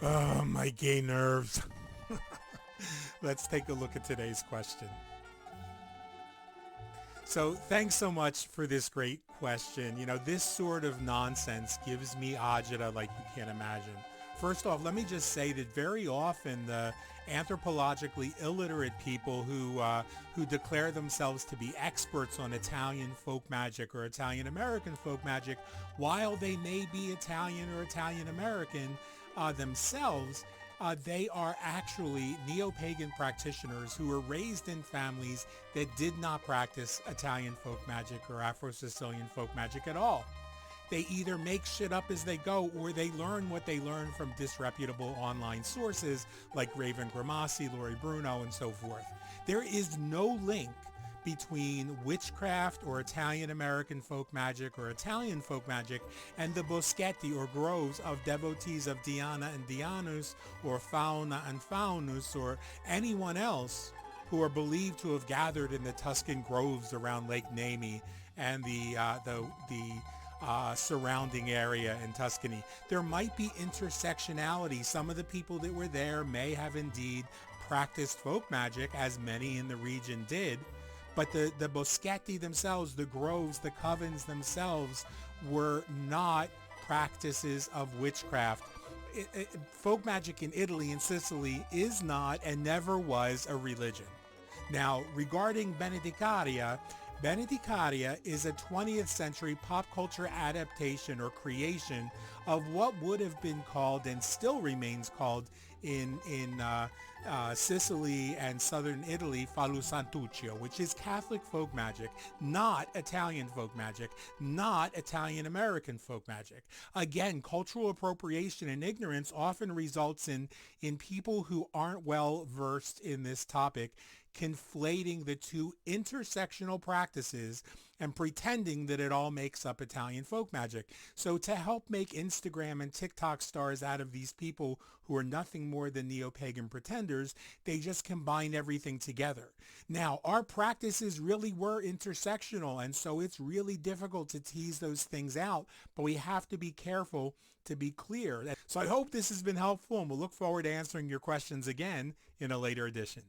Oh, my gay nerves. Let's take a look at today's question. So thanks so much for this great question. This sort of nonsense gives me agita like you can't imagine. First off, let me just say that very often the anthropologically illiterate people who declare themselves to be experts on Italian folk magic or Italian American folk magic, while they may be Italian or Italian American themselves, they are actually neo-pagan practitioners who were raised in families that did not practice Italian folk magic or Afro-Sicilian folk magic at all. They either make shit up as they go, or they learn what they learn from disreputable online sources like Raven Grimassi, Lori Bruno, and so forth. There is no link between witchcraft or Italian American folk magic or Italian folk magic and the boschetti or groves of devotees of Diana and Dianus or Fauna and Faunus or anyone else who are believed to have gathered in the Tuscan groves around Lake Nemi and the surrounding area in Tuscany. There might be intersectionality. Some of the people that were there may have indeed practiced folk magic, as many in the region did, but the boschetti themselves, the groves, the covens themselves were not practices of witchcraft. Folk magic in Italy and Sicily is not and never was a religion. Now, regarding Benedicaria, Benedicaria is a 20th century pop culture adaptation or creation of what would have been called and still remains called in Sicily and southern Italy, Fallu Santuccio, which is Catholic folk magic, not Italian folk magic, not Italian American folk magic. Again, cultural appropriation and ignorance often results in people who aren't well versed in this topic conflating the two intersectional practices and pretending that it all makes up Italian folk magic. So to help make Instagram and TikTok stars out of these people who are nothing more than neo-pagan pretenders, they just combine everything together. Now, our practices really were intersectional, and so it's really difficult to tease those things out, but we have to be careful to be clear. So I hope this has been helpful, and we'll look forward to answering your questions again in a later edition.